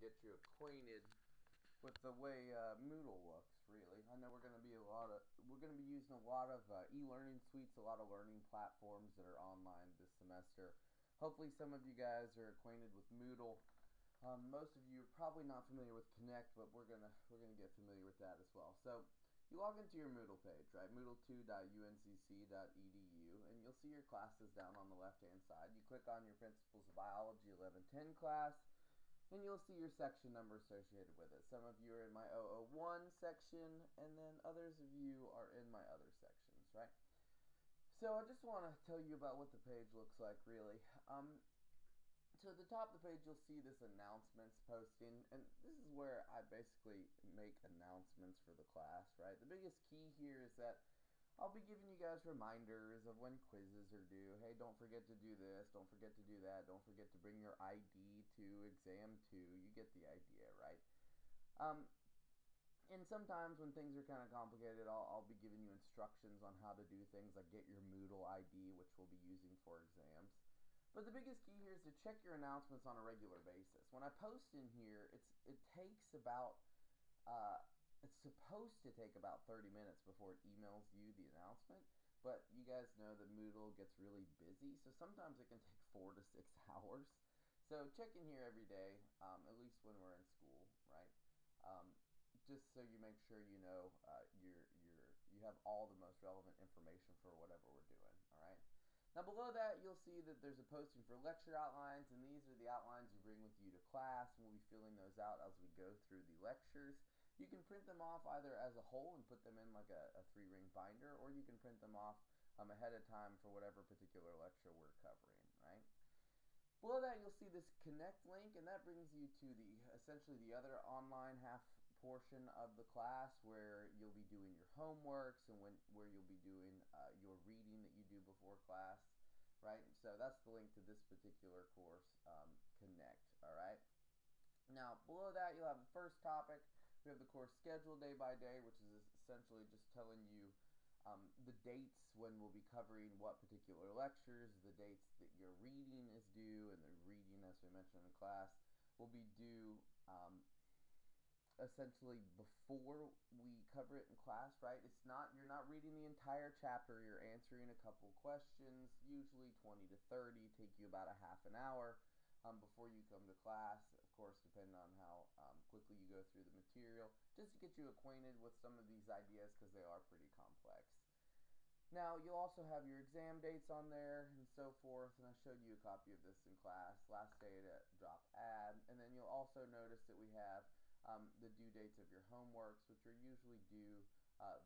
get you acquainted with the way Moodle looks. Really, I know we're going to be using a lot of e-learning suites, a lot of learning platforms that are online this semester. Hopefully, some of you guys are acquainted with Moodle. Most of you are probably not familiar with Connect, but we're gonna get familiar with that as well. So you log into your Moodle page, right? Moodle2.uncc.edu, and you'll see your classes down on the left-hand side. You click on your Principles of Biology 1110 class, and you'll see your section number associated with it. Some of you are in my 001 section, and then others of you are in my other sections, right? So I just want to tell you about what the page looks like, really. So at the top of the page, you'll see this announcements posting, and this is where I basically make announcements for the class, right? The biggest key here is that I'll be giving you guys reminders of when quizzes are due. Hey, don't forget to do this, don't forget to do that, don't forget to bring your ID to exam 2. You get the idea, right? And sometimes when things are kind of complicated, I'll be giving you instructions on how to do things like get your Moodle ID, which we'll be using for exams. But the biggest key here is to check your announcements on a regular basis. When I post in here, it's supposed to take about 30 minutes before it emails you the announcement. But you guys know that Moodle gets really busy, so sometimes it can take 4 to 6 hours. So check in here every day, at least when we're in school, right? Just so you make sure you know you have all the most relevant information for whatever we're doing, all right? Now below that, you'll see that there's a posting for lecture outlines, and these are the outlines you bring with you to class, and we'll be filling those out as we go through the lectures. You can print them off either as a whole and put them in like a 3-ring binder, or you can print them off ahead of time for whatever particular lecture we're covering, right? Below that, you'll see this Connect link, and that brings you to essentially the other online half portion of the class where you'll be doing your homeworks and where you'll be doing your reading that you do before class, right? So that's the link to this particular course, Connect, all right? Now, below that, you'll have the first topic. We have the course schedule day by day, which is essentially just telling you the dates when we'll be covering what particular lectures, the dates that your reading is due, and the reading, as we mentioned in class, will be due essentially before we cover it in class, right? You're not reading the entire chapter, you're answering a couple questions, usually 20 to 30, take you about a half an hour before you come to class, of course, depending on how quickly you go through the material, just to get you acquainted with some of these ideas because they are pretty complex. Now, you'll also have your exam dates on there and so forth, and I showed you a copy of this in class, last day to drop add, and then you'll also notice that we have the due dates of your homeworks, which are usually due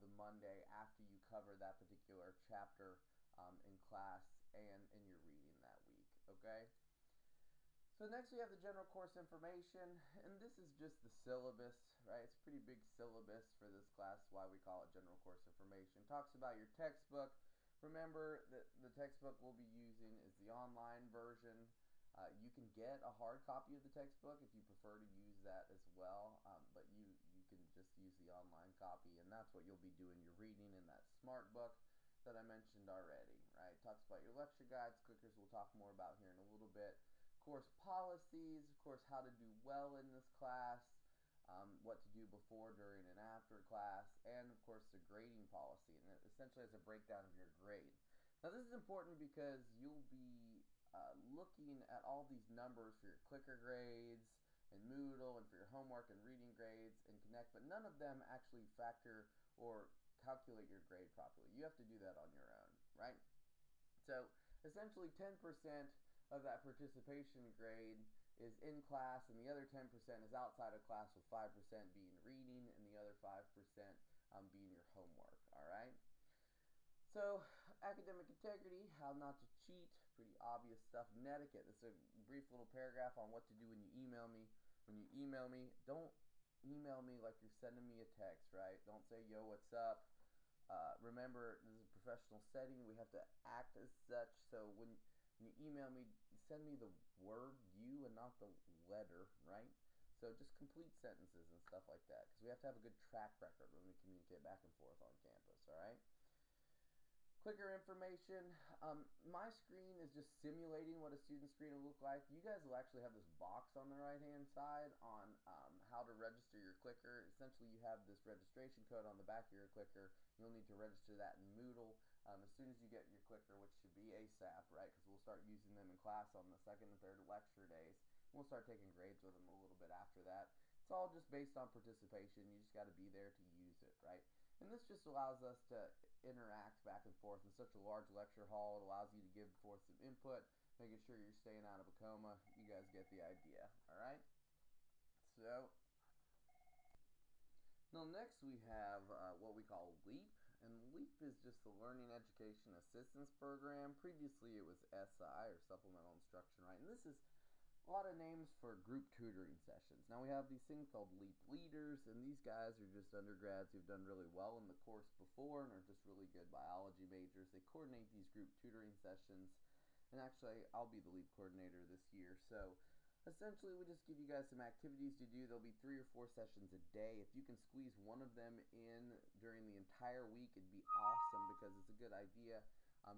the Monday after you cover that particular chapter in class and in your reading that week, okay? So next we have the general course information, and this is just the syllabus, right? It's a pretty big syllabus for this class, why we call it general course information. It talks about your textbook. Remember that the textbook we'll be using is the online version. You can get a hard copy of the textbook if you prefer to use that as well, but you can just use the online copy, and that's what you'll be doing your reading in that smart book that I mentioned already, right? It talks about your lecture guides, clickers we'll talk more about here in a little bit. Course policies, of course, how to do well in this class, what to do before, during, and after class, and of course the grading policy, and it essentially has a breakdown of your grade. Now this is important because you'll be looking at all these numbers for your clicker grades and Moodle and for your homework and reading grades and Connect, but none of them actually factor or calculate your grade properly. You have to do that on your own, right? So essentially 10% of that participation grade is in class, and the other 10% is outside of class, with 5% being reading and the other 5% being your homework, all right? So, academic integrity, how not to cheat, pretty obvious stuff. Netiquette, this is a brief little paragraph on what to do when you email me. When you email me, don't email me like you're sending me a text, right? Don't say, yo, what's up? Remember, this is a professional setting. We have to act as such, so when you email me, send me the word you and not the letter, right? So just complete sentences and stuff like that, because we have to have a good track record when we communicate back and forth on campus, all right? Clicker information. My screen is just simulating what a student screen will look like. You guys will actually have this box on the right hand side on how to register your clicker. Essentially, you have this registration code on the back of your clicker. You'll need to register that in Moodle as soon as you get your clicker, which should be ASAP, right? Because we'll start using them in class on the second and third lecture days. We'll start taking grades with them a little bit after that. It's all just based on participation. You just got to be there to use it, right? And this just allows us to interact back and forth in such a large lecture hall. It allows you to give forth some input, making sure you're staying out of a coma. You guys get the idea, all right? So now next we have what we call LEAP, and LEAP is just the Learning Education Assistance Program. Previously it was SI, or Supplemental Instruction, right? And this is a lot of names for group tutoring sessions. Now we have these things called LEAP leaders, and these guys are just undergrads who've done really well in the course before and are just really good biology majors. They coordinate these group tutoring sessions, and actually I'll be the LEAP coordinator this year. So essentially we just give you guys some activities to do. There'll be 3 or 4 sessions a day. If you can squeeze one of them in during the entire week, it'd be awesome, because it's a good idea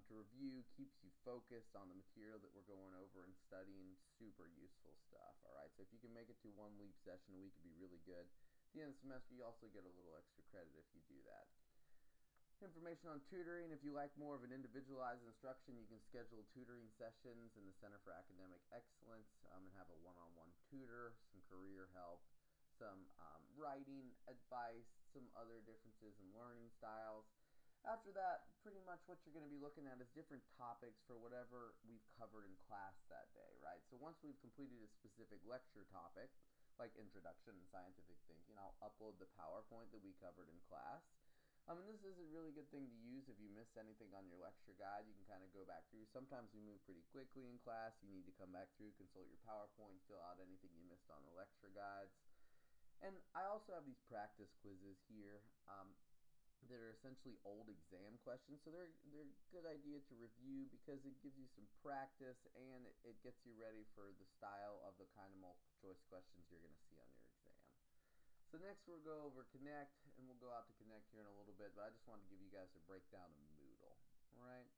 to review, keeps you focused on the material that we're going over and studying. Super useful stuff. Alright, so if you can make it to 1 LEAP session a week, it'd be really good. At the end of the semester, you also get a little extra credit if you do that. Information on tutoring. If you like more of an individualized instruction, you can schedule tutoring sessions in the Center for Academic Excellence and have a one-on-one tutor, some career help, some writing advice, some other differences in learning styles. After that, pretty much what you're going to be looking at is different topics for whatever we've covered in class that day, right? So once we've completed a specific lecture topic, like Introduction and Scientific Thinking, I'll upload the PowerPoint that we covered in class. And this is a really good thing to use if you missed anything on your lecture guide. You can kind of go back through. Sometimes we move pretty quickly in class. You need to come back through, consult your PowerPoint, fill out anything you missed on the lecture guides. And I also have these practice quizzes here. That are essentially old exam questions, so they're a good idea to review because it gives you some practice and it gets you ready for the style of the kind of multiple choice questions you're going to see on your exam. So next we'll go over Connect, and we'll go out to Connect here in a little bit, but I just wanted to give you guys a breakdown of Moodle. Alright,